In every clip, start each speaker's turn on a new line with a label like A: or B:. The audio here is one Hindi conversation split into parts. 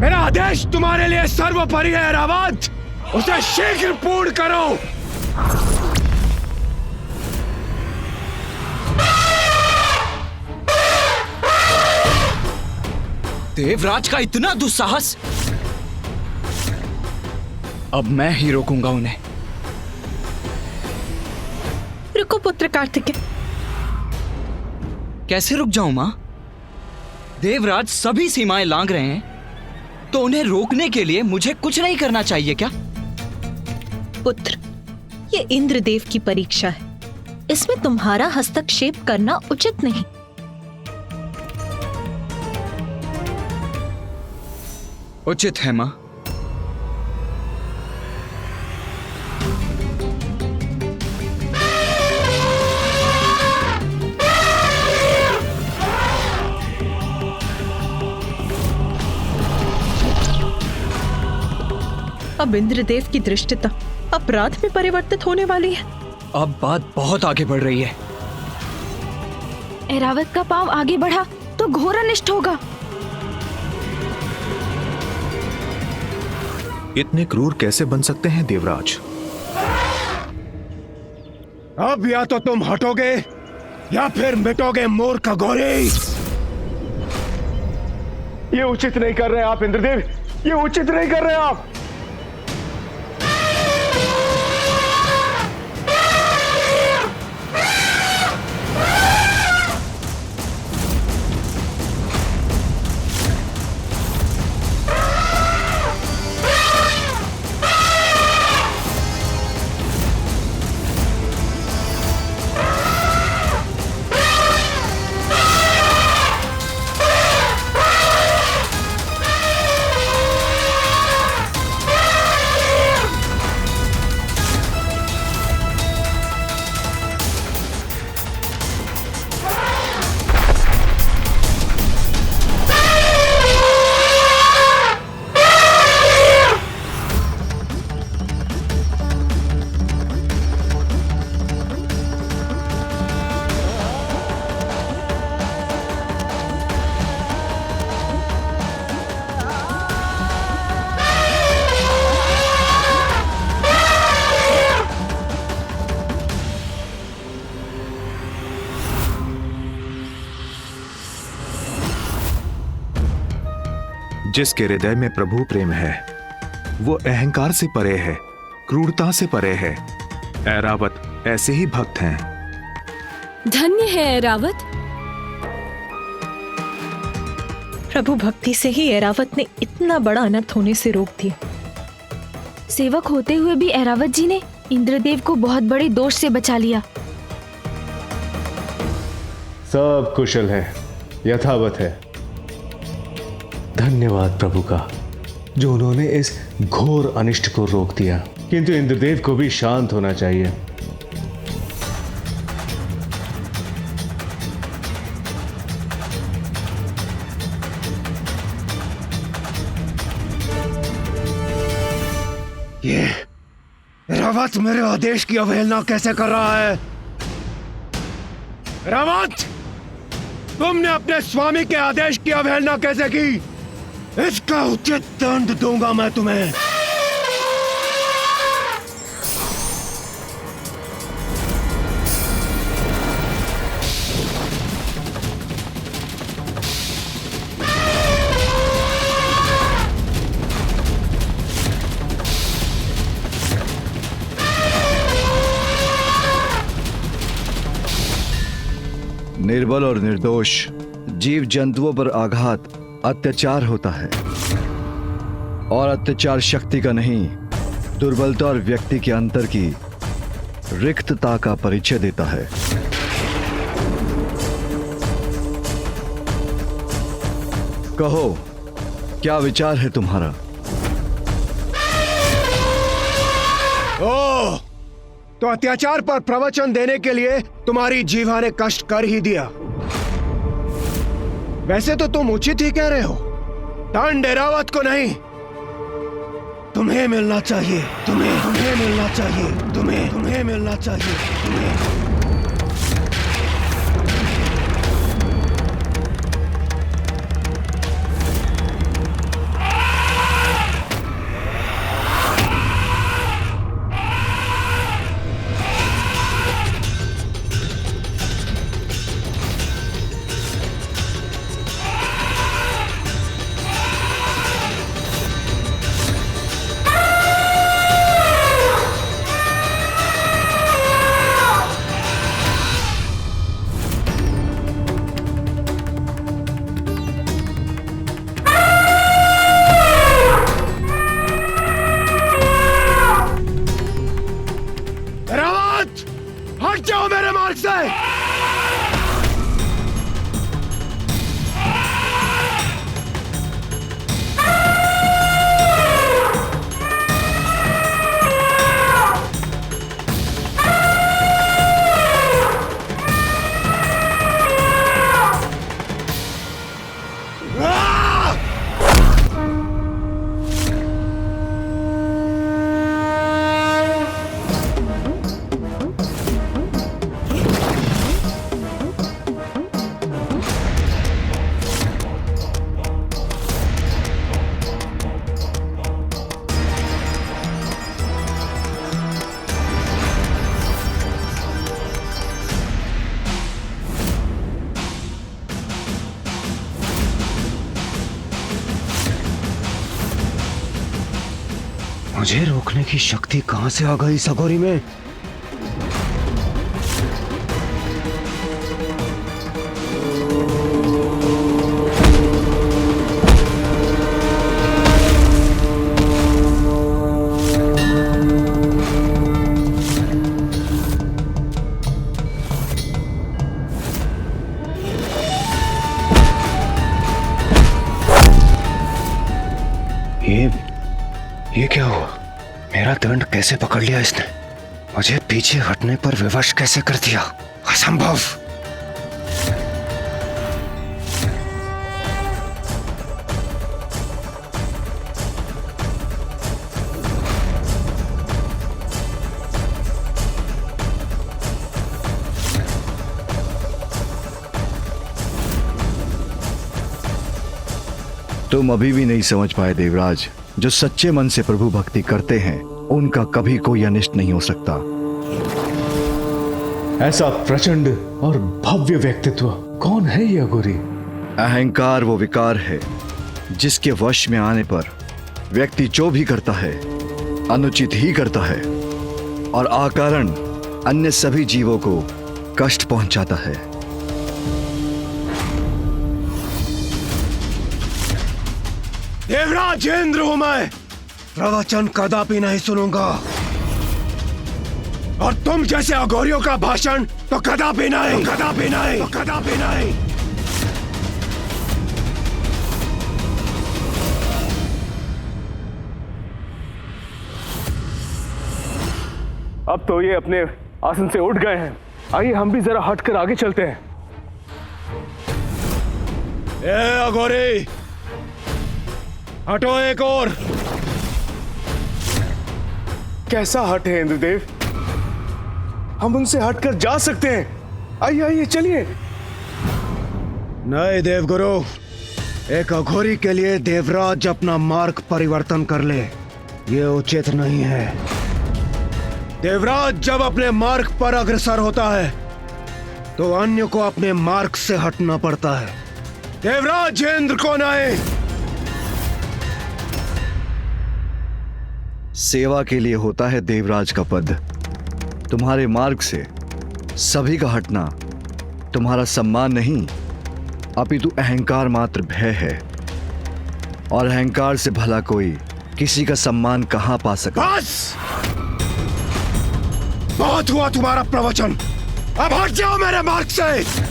A: मेरा आदेश तुम्हारे लिए सर्वोपरि है ऐरावत, उसे शीघ्र पूर्ण करो।
B: देवराज का इतना दुस्साहस! अब मैं ही रोकूंगा उन्हें।
C: रुको पुत्र कार्तिकेय।
B: कैसे रुक जाऊं मां? देवराज सभी सीमाएं लांघ रहे हैं, तो उन्हें रोकने के लिए मुझे कुछ नहीं करना चाहिए क्या?
C: पुत्र, ये इंद्रदेव की परीक्षा है, इसमें तुम्हारा हस्तक्षेप करना उचित नहीं।
B: उचित है मां।
C: अब इंद्रदेव की दृष्टता अपराध में परिवर्तित होने वाली है।
B: अब बात बहुत आगे बढ़ रही है।
D: ऐरावत का पांव आगे बढ़ा तो घोर अनिष्ट होगा।
E: इतने क्रूर कैसे बन सकते हैं देवराज?
A: अब या तो तुम हटोगे या फिर मिटोगे मूर्ख घोरी। ये उचित नहीं कर रहे आप इंद्रदेव, ये उचित नहीं कर रहे आप।
E: जिसके हृदय में प्रभु प्रेम है वो अहंकार से परे है, क्रूरता से परे है। ऐरावत ऐसे ही भक्त हैं।
D: धन्य है ऐरावत।
C: प्रभु भक्ति से ही ऐरावत ने इतना बड़ा अनर्थ होने से रोक दिया।
D: सेवक होते हुए भी ऐरावत जी ने इंद्रदेव को बहुत बड़े दोष से बचा लिया।
A: सब कुशल है, यथावत है। धन्यवाद प्रभु का, जो उन्होंने इस घोर अनिष्ट को रोक दिया। किंतु इंद्रदेव को भी शांत होना चाहिए। ये रावत मेरे आदेश की अवहेलना कैसे कर रहा है? रावत, तुमने अपने स्वामी के आदेश की अवहेलना कैसे की? इसका उचित दंड दूंगा मैं तुम्हें।
F: निर्बल और निर्दोष जीव जंतुओं पर आघात अत्याचार होता है, और अत्याचार शक्ति का नहीं, दुर्बलता और व्यक्ति के अंतर की रिक्तता का परिचय देता है। कहो, क्या विचार है तुम्हारा?
A: ओह, तो अत्याचार पर प्रवचन देने के लिए तुम्हारी जीवा ने कष्ट कर ही दिया। वैसे तो तुम उचित ही कह रहे हो। दंड ऐरावत को नहीं, तुम्हें मिलना चाहिए। तुम्हें मिलना चाहिए। तुम्हें मिलना चाहिए। तुम्हें। मुझे रोकने की शक्ति कहां से आ गई इस अघोरी में? ये क्या हुआ? मेरा दंड कैसे पकड़ लिया इसने? मुझे पीछे हटने पर विवश कैसे कर दिया? असंभव।
F: तुम अभी भी नहीं समझ पाए देवराज, जो सच्चे मन से प्रभु भक्ति करते हैं उनका कभी कोई अनिष्ट नहीं हो सकता।
G: ऐसा प्रचंड और भव्य व्यक्तित्व कौन है ये अघोरी?
F: अहंकार वो विकार है जिसके वश में आने पर व्यक्ति जो भी करता है अनुचित ही करता है और अकारण अन्य सभी जीवों को कष्ट पहुंचाता है।
A: देवराज इंद्र हूं मैं, प्रवचन कदापि नहीं सुनूंगा। और तुम जैसे अघोरियों का भाषण तो कदापि नहीं, कदापि नहीं, कदापि नहीं।
G: अब तो ये अपने आसन से उठ गए हैं। आइए हम भी जरा हटकर आगे चलते हैं।
A: ए अघोरी, हटो एक और।
G: कैसा हट है इंद्रदेव? हम उनसे हटकर जा सकते हैं। आइए आइए चलिए।
A: नहीं देवगुरु, एक अघोरी के लिए देवराज अपना मार्ग परिवर्तन कर ले, ये उचित नहीं है। देवराज जब अपने मार्ग पर अग्रसर होता है तो अन्य को अपने मार्ग से हटना पड़ता है। देवराज इंद्र को नहीं।
F: सेवा के लिए होता है देवराज का पद। तुम्हारे मार्ग से सभी का हटना तुम्हारा सम्मान नहीं, अपितु अहंकार मात्र भय है। और अहंकार से भला कोई किसी का सम्मान कहां पा सका?
A: बस, बहुत हुआ तुम्हारा प्रवचन। अब हट जाओ मेरे मार्ग से।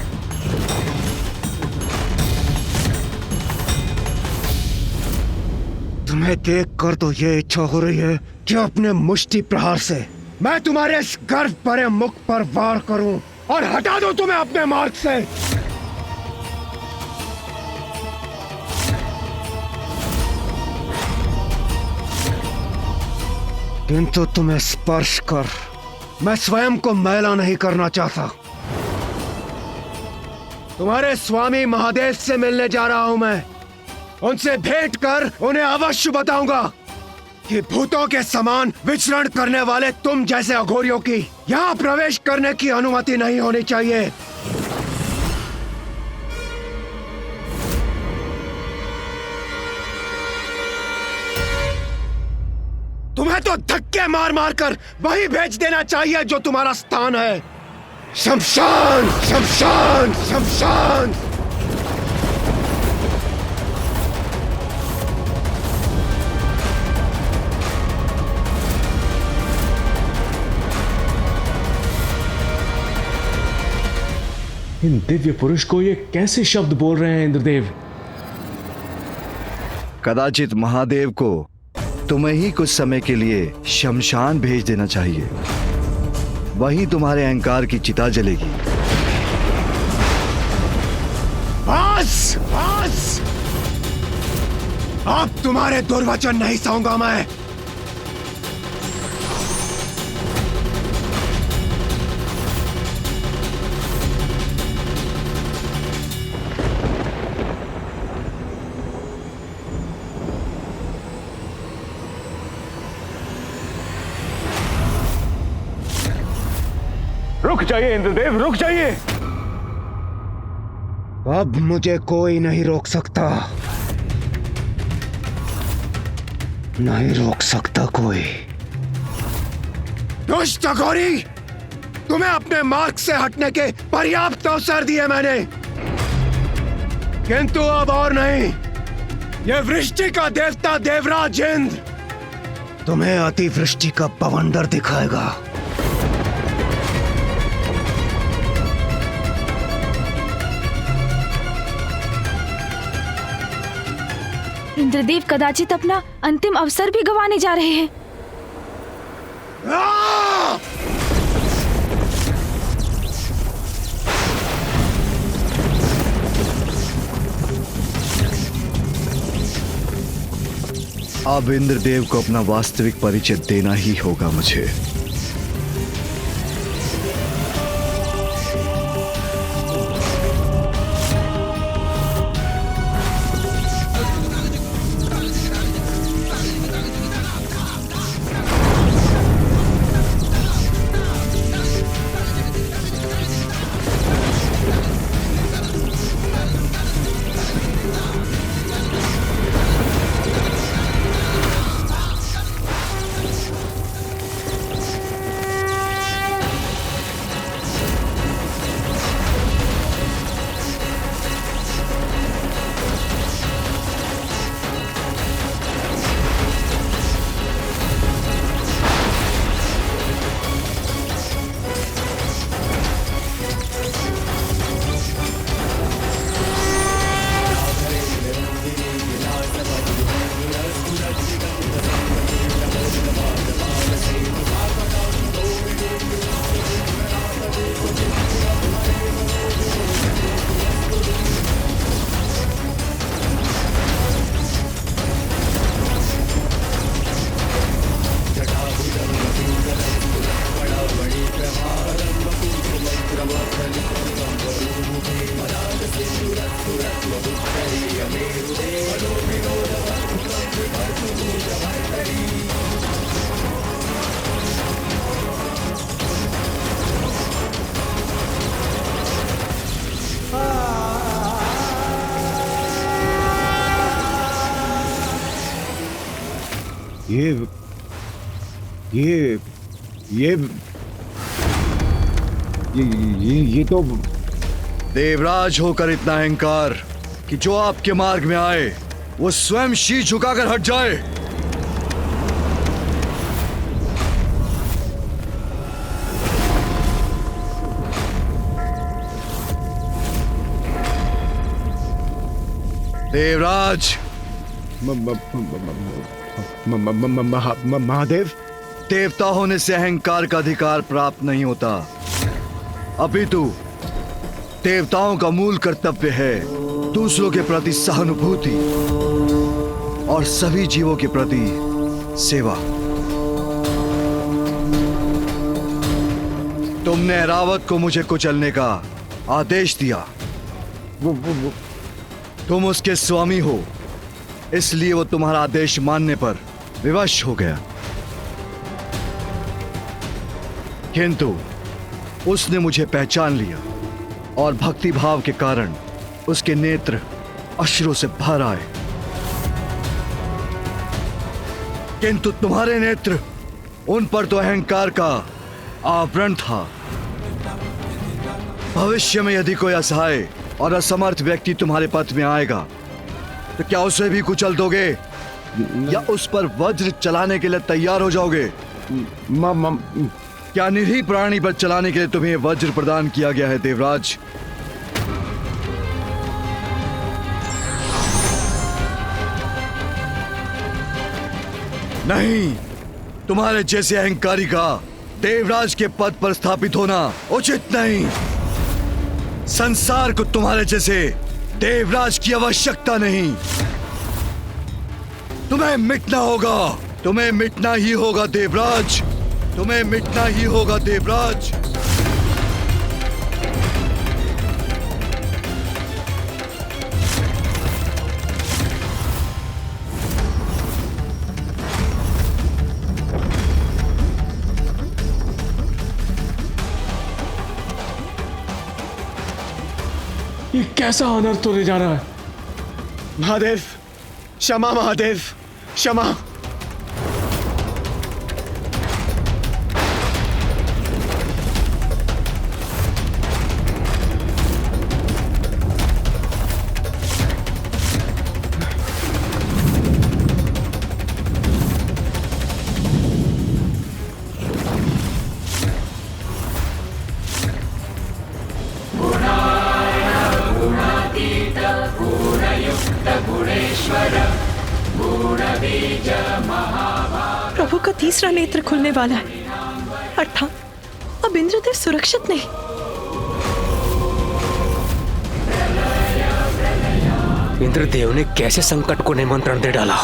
A: तुम्हें देखकर तो ये इच्छा हो रही है कि अपने मुष्टि प्रहार से मैं तुम्हारे इस गर्व भरे मुख पर वार करूं और हटा दूं तुम्हें अपने मार्ग से। किंतु तुम्हें स्पर्श कर मैं स्वयं को मैला नहीं करना चाहता। तुम्हारे स्वामी महादेव से मिलने जा रहा हूं मैं। उनसे भेंट कर उन्हें अवश्य बताऊंगा कि भूतों के समान विचरण करने वाले तुम जैसे अघोरियों की यहां प्रवेश करने की अनुमति नहीं होनी चाहिए। तुम्हें तो धक्के मार मार कर वही भेज देना चाहिए जो तुम्हारा स्थान है। शमशान, शमशान, शमशान।
G: इन दिव्य पुरुष को ये कैसे शब्द बोल रहे हैं इंद्रदेव?
F: कदाचित महादेव को तुम्हें ही कुछ समय के लिए शमशान भेज देना चाहिए। वहीं तुम्हारे अहंकार की चिता जलेगी।
A: बस, बस। अब तुम्हारे दुर्वचन नहीं सहूंगा मैं।
G: रुक जाइए इंद्रदेव, रुक जाइए।
A: अब मुझे कोई नहीं रोक सकता। नहीं रोक सकता कोई। दुष्ट अघोरी, तुम्हें अपने मार्ग से हटने के पर्याप्त अवसर दिए मैंने, किंतु अब और नहीं। यह वृष्टि का देवता देवराज इंद्र तुम्हें अतिवृष्टि का बवंडर दिखाएगा।
D: इंद्रदेव कदाचित अपना अंतिम अवसर भी गंवाने जा रहे हैं।
A: आ!
F: अब इंद्रदेव को अपना वास्तविक परिचय देना ही होगा मुझे।
A: ये तो
F: देवराज होकर इतना अहंकार कि जो आपके मार्ग में आए वो स्वयं शीश झुकाकर हट जाए। देवराज,
A: महादेव,
F: देवता होने से अहंकार का अधिकार प्राप्त नहीं होता, अपितु देवताओं का मूल कर्तव्य है दूसरों के प्रति सहानुभूति और सभी जीवों के प्रति सेवा। तुमने ऐरावत को मुझे कुचलने का आदेश दिया। तुम उसके स्वामी हो, इसलिए वो तुम्हारा आदेश मानने पर विवश हो गया, किंतु उसने मुझे पहचान लिया और भक्ति भाव के कारण उसके नेत्र अश्रु से भर आए, किंतु तुम्हारे नेत्र, उन पर तो अहंकार का आवरण था। भविष्य में यदि कोई असहाय और असमर्थ व्यक्ति तुम्हारे पथ में आएगा तो क्या उसे भी कुचल दोगे या उस पर वज्र चलाने के लिए तैयार हो जाओगे? क्या निरीह प्राणी पर चलाने के लिए तुम्हें वज्र प्रदान किया गया है देवराज? नहीं, तुम्हारे जैसे अहंकारी का देवराज के पद पर स्थापित होना उचित नहीं। संसार को तुम्हारे जैसे देवराज की आवश्यकता नहीं। तुम्हें मिटना होगा, तुम्हें मिटना ही होगा देवराज, तुम्हें मिटना ही होगा देवराज।
G: ये कैसा अनर्थ होने जा रहा है?
A: महादेव, क्षमा महादेव, क्षमा।
C: प्रभु का तीसरा नेत्र खुलने वाला है अर्थात अब इंद्रदेव सुरक्षित नहीं।
H: इंद्रदेव ने कैसे संकट को निमंत्रण दे डाला।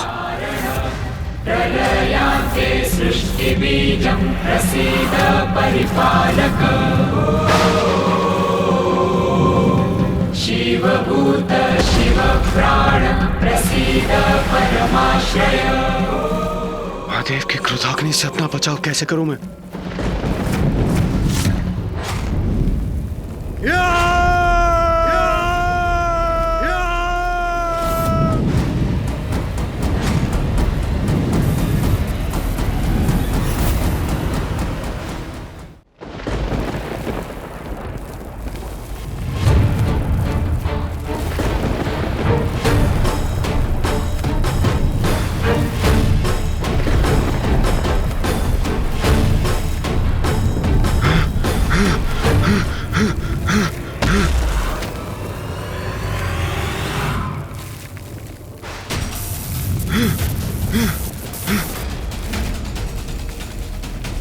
A: महादेव की क्रोधाग्नि से अपना बचाव कैसे करूं मैं?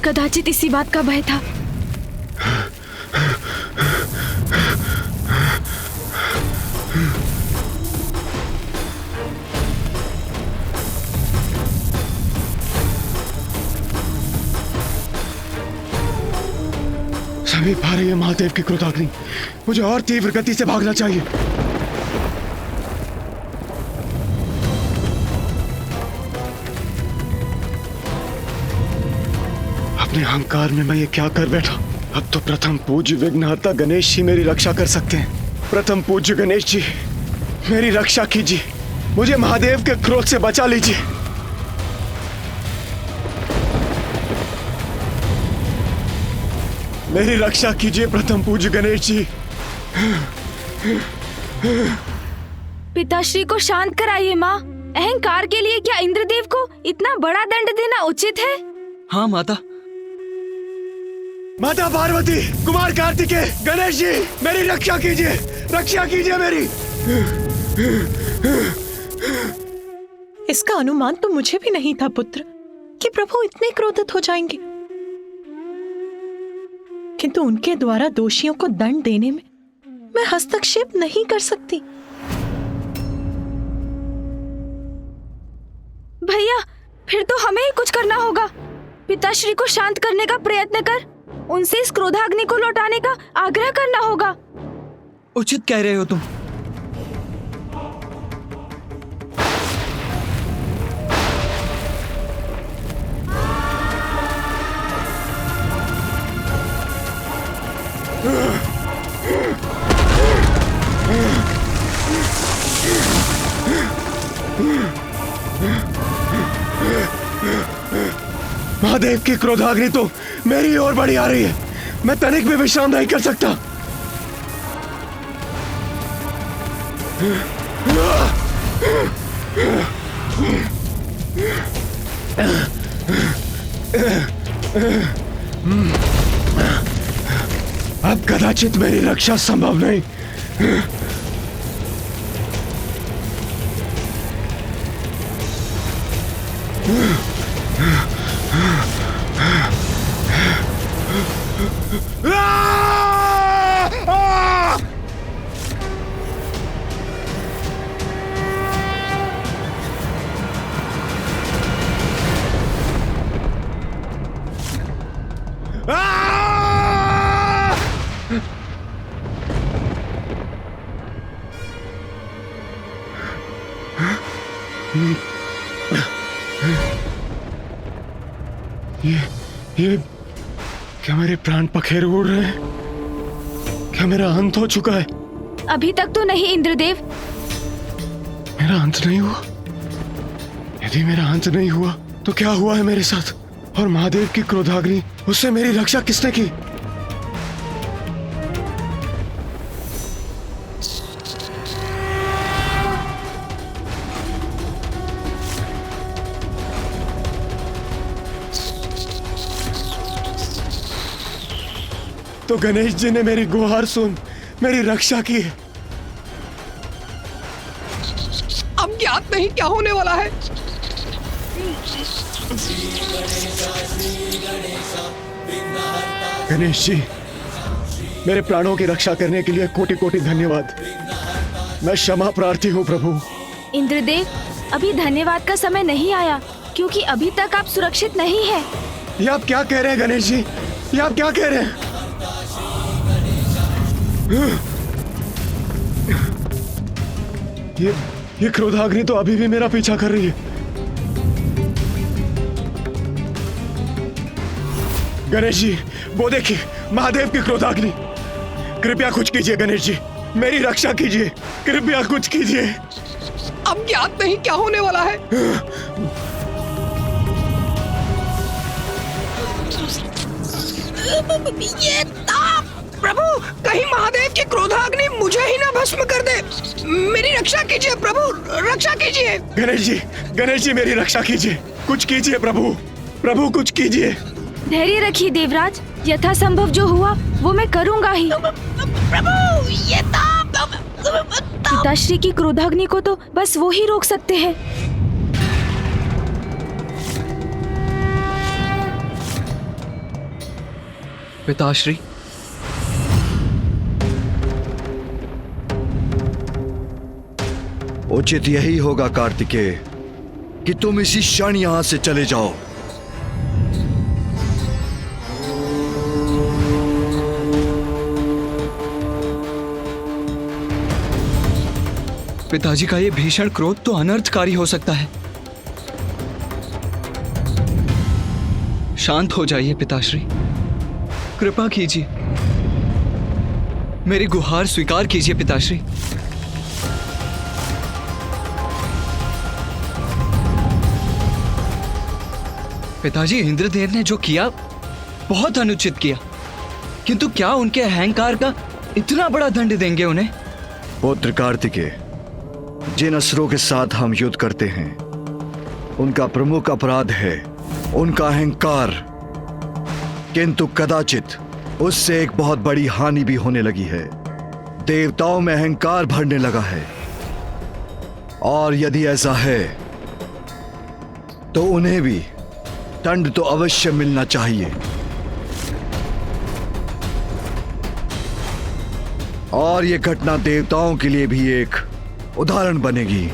D: कदाचित इसी बात का भय था।
A: समीप आ रही है महादेव की क्रोधाग्नि। मुझे और तीव्र गति से भागना चाहिए। अपने अहंकार में मैं ये क्या कर बैठा। अब तो प्रथम पूज्य विघ्नहर्ता गणेश जी मेरी रक्षा कर सकते हैं। प्रथम पूज्य गणेश जी मेरी रक्षा कीजिए। मुझे महादेव के क्रोध से बचा लीजिए। मेरी रक्षा कीजिए प्रथम पूज्य गणेश जी।
D: पिताश्री को शांत कराइए माँ। अहंकार के लिए क्या इंद्रदेव को इतना बड़ा दंड देना उचित है?
B: हाँ माता।
A: माता पार्वती, कुमार कार्तिकेय, गणेश जी मेरी रक्षा कीजिए। रक्षा कीजिए मेरी।
C: इसका अनुमान तो मुझे भी नहीं था पुत्र कि प्रभु इतने क्रोधित हो जाएंगे, किंतु उनके द्वारा दोषियों को दंड देने में मैं हस्तक्षेप नहीं कर सकती।
D: भैया, फिर तो हमें ही कुछ करना होगा। पिताश्री को शांत करने का प्रयत्न कर, उनसे इस क्रोधाग्नि को लौटाने का आग्रह करना होगा।
B: उचित कह रहे हो तुम।
A: महादेव की क्रोधाग्नि तो मेरी ओर बढ़ी आ रही है। मैं तनिक भी विश्राम नहीं कर सकता। अब कदाचित मेरी रक्षा संभव नहीं। ये क्या मेरे प्राण पखेरु उड़ रहे हैं? क्या मेरा अंत हो चुका है?
D: अभी तक तो नहीं इंद्रदेव।
A: मेरा अंत नहीं हुआ? यदि मेरा अंत नहीं हुआ तो क्या हुआ है मेरे साथ? और महादेव की क्रोधाग्नि, उससे मेरी रक्षा किसने की? तो गणेश जी ने मेरी गुहार सुन मेरी रक्षा की है।
I: अब ज्ञात नहीं क्या होने वाला है।
A: गणेश जी, मेरे प्राणों की रक्षा करने के लिए कोटि कोटि धन्यवाद। मैं क्षमा प्रार्थी हूँ प्रभु।
D: इंद्रदेव, अभी धन्यवाद का समय नहीं आया, क्योंकि अभी तक आप सुरक्षित नहीं हैं।
A: ये आप क्या कह रहे हैं गणेश जी? ये आप क्या कह रहे हैं? ये क्रोधाग्नि तो अभी भी मेरा पीछा कर रही है। गणेश जी, वो देखिए, महादेव की क्रोधाग्नि। कृपया कुछ कीजिए गणेश जी, मेरी रक्षा कीजिए, कृपया कुछ कीजिए।
H: अब ज्ञात नहीं क्या होने वाला है। ये ताप! प्रभु, कहीं महादेव की क्रोधाग्नि मुझे ही ना भस्म कर दे। मेरी रक्षा कीजिए प्रभु, रक्षा कीजिए।
A: गणेश जी मेरी रक्षा कीजिए, कुछ कीजिए प्रभु, प्रभु कुछ कीजिए।
D: धैर्य रखिए देवराज, यथासंभव जो हुआ वो मैं करूंगा ही।
H: प्रभु, ये ताप!
D: पिताश्री की क्रोधाग्नि को तो बस वो ही रोक सकते हैं।
B: पिताश्री,
F: उचित यही होगा कार्तिकेय कि तुम इसी क्षण यहां से चले जाओ।
B: पिताजी का ये भीषण क्रोध तो अनर्थकारी हो सकता है। शांत हो जाइए पिताश्री, कृपा कीजिए, मेरी गुहार स्वीकार कीजिए पिताश्री। पिताजी, इंद्रदेव ने जो किया बहुत अनुचित किया, किंतु क्या उनके अहंकार का इतना बड़ा दंड देंगे उन्हें?
F: पुत्र कार्तिकेय, जिन असुरों के साथ हम युद्ध करते हैं उनका प्रमुख अपराध है उनका अहंकार, किंतु कदाचित उससे एक बहुत बड़ी हानि भी होने लगी है। देवताओं में अहंकार भरने लगा है, और यदि ऐसा है तो उन्हें भी दंड तो अवश्य मिलना चाहिए। और यह घटना देवताओं के लिए भी एक उदाहरण बनेगी।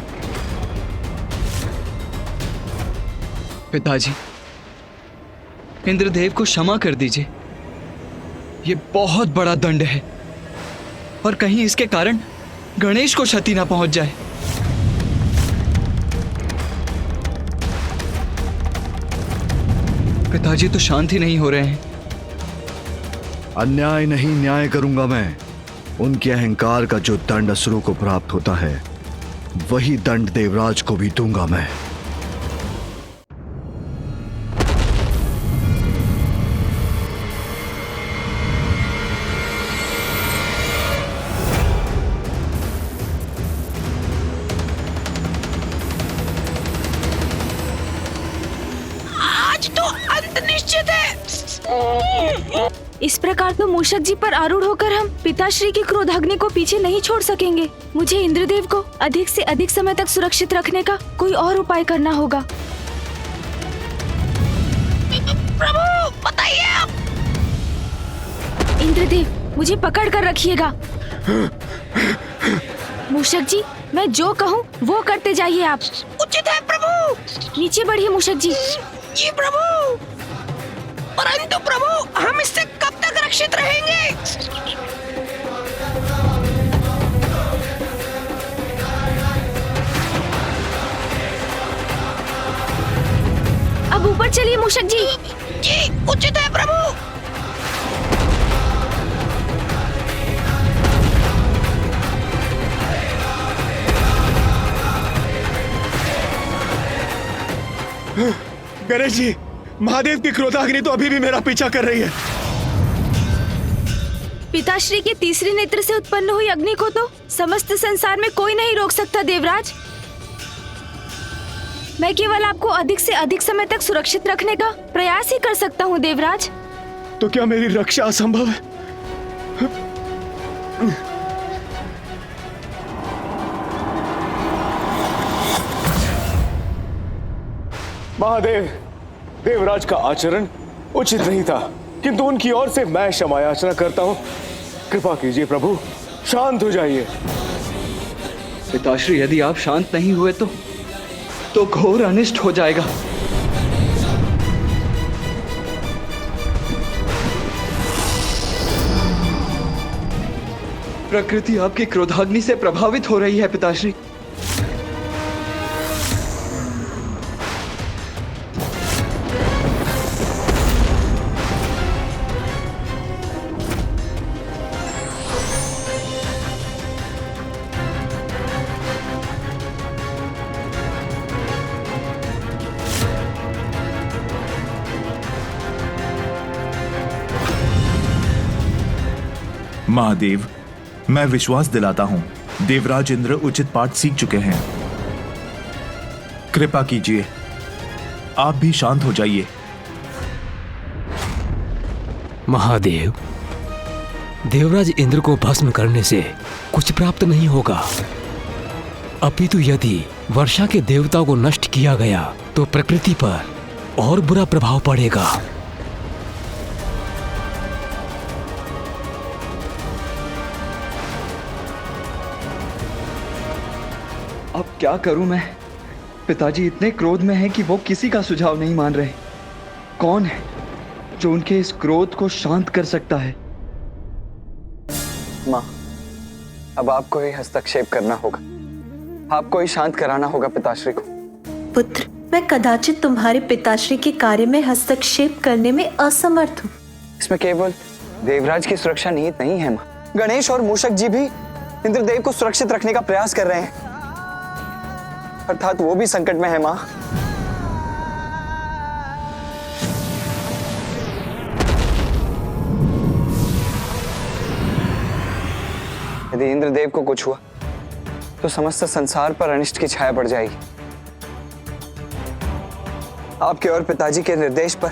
B: पिताजी, इंद्रदेव को क्षमा कर दीजिए। ये बहुत बड़ा दंड है, और कहीं इसके कारण गणेश को क्षति ना पहुंच जाए। पिताजी तो शांत ही नहीं हो रहे हैं।
F: अन्याय नहीं, न्याय करूंगा मैं। उनके अहंकार का जो दंड असुरों को प्राप्त होता है वही दंड देवराज को भी दूंगा मैं।
H: आज तो अंत निश्चित है।
D: इस प्रकार तो मूषक जी पर आरूढ़ होकर हम पिताश्री की क्रोधाग्नि को पीछे नहीं छोड़ सकेंगे। मुझे इंद्रदेव को अधिक से अधिक समय तक सुरक्षित रखने का कोई और उपाय करना होगा।
H: प्रभु, बताइए आप।
D: इंद्रदेव, मुझे पकड़ कर रखिएगा। मूषक जी, मैं जो कहूँ वो करते जाइए आप।
H: उचित है प्रभु।
D: नीचे बढ़िए मूषक जी।
H: जी प्रभु। परंतु प्रभु, हम इससे कब तक रक्षित रहेंगे?
D: अब ऊपर चलिए मूषक जी।
H: जी, उचित है प्रभु।
A: गणेश जी, महादेव की क्रोधाग्नि तो अभी भी मेरा पीछा कर रही है।
D: पिताश्री के तीसरे नेत्र से उत्पन्न हुई अग्नि को तो समस्त संसार में कोई नहीं रोक सकता देवराज। मैं केवल आपको अधिक से अधिक समय तक सुरक्षित रखने का प्रयास ही कर सकता हूँ देवराज।
A: तो क्या मेरी रक्षा असंभव है?
G: महादेव, देवराज का आचरण उचित नहीं था, किंतु उनकी ओर से मैं क्षमा याचना करता हूँ। कृपा कीजिए प्रभु, शांत हो जाइए।
B: पिताश्री, यदि आप शांत नहीं हुए तो घोर अनिष्ट हो जाएगा। प्रकृति आपकी क्रोधाग्नि से प्रभावित हो रही है पिताश्री।
E: महादेव, मैं विश्वास दिलाता हूं, देवराज इंद्र उचित पाठ सीख चुके हैं। कृपा कीजिए, आप भी शांत हो जाइए।
I: महादेव, देवराज इंद्र को भस्म करने से कुछ प्राप्त नहीं होगा, अपितु यदि वर्षा के देवता को नष्ट किया गया तो प्रकृति पर और बुरा प्रभाव पड़ेगा।
B: अब क्या करूं मैं? पिताजी इतने क्रोध में हैं कि वो किसी का सुझाव नहीं मान रहे। कौन है जो उनके इस क्रोध को शांत कर सकता है?
J: माँ, अब आपको ही हस्तक्षेप करना होगा, आपको ही शांत कराना होगा पिताश्री को।
C: पुत्र, मैं कदाचित तुम्हारे पिताश्री के कार्य में हस्तक्षेप करने में असमर्थ हूँ।
J: इसमें केवल देवराज की सुरक्षा निहित नहीं है माँ, गणेश और मूषक जी भी इंद्रदेव को सुरक्षित रखने का प्रयास कर रहे हैं, अर्थात वो भी संकट में है माँ। यदि इंद्रदेव को कुछ हुआ तो समस्त संसार पर अनिष्ट की छाया पड़ जाएगी। आपके और पिताजी के निर्देश पर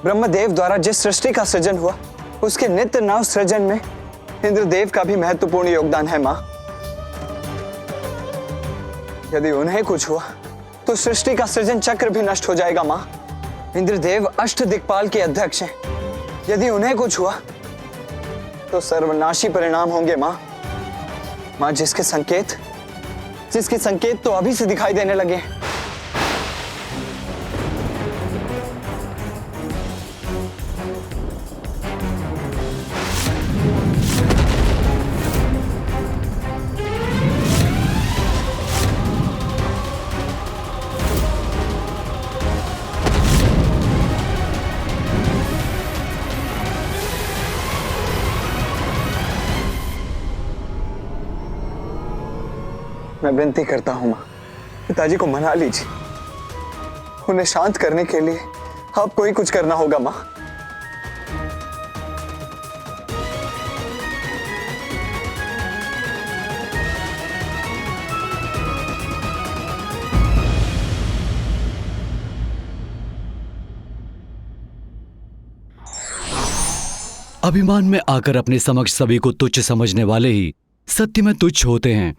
J: ब्रह्मदेव द्वारा जिस सृष्टि का सृजन हुआ, उसके नित्य नव सृजन में इंद्रदेव का भी महत्वपूर्ण योगदान है माँ। यदि उन्हें कुछ हुआ तो सृष्टि का सृजन चक्र भी नष्ट हो जाएगा माँ। इंद्रदेव अष्ट दिक्पाल के अध्यक्ष हैं, यदि उन्हें कुछ हुआ तो सर्वनाशी परिणाम होंगे माँ। माँ, जिसके संकेत तो अभी से दिखाई देने लगे हैं। मैं विनती करता हूं मां, पिताजी को मना लीजिए। उन्हें शांत करने के लिए आपको ही कुछ करना होगा मां।
F: अभिमान में आकर अपने समक्ष सभी को तुच्छ समझने वाले ही सत्य में तुच्छ होते हैं।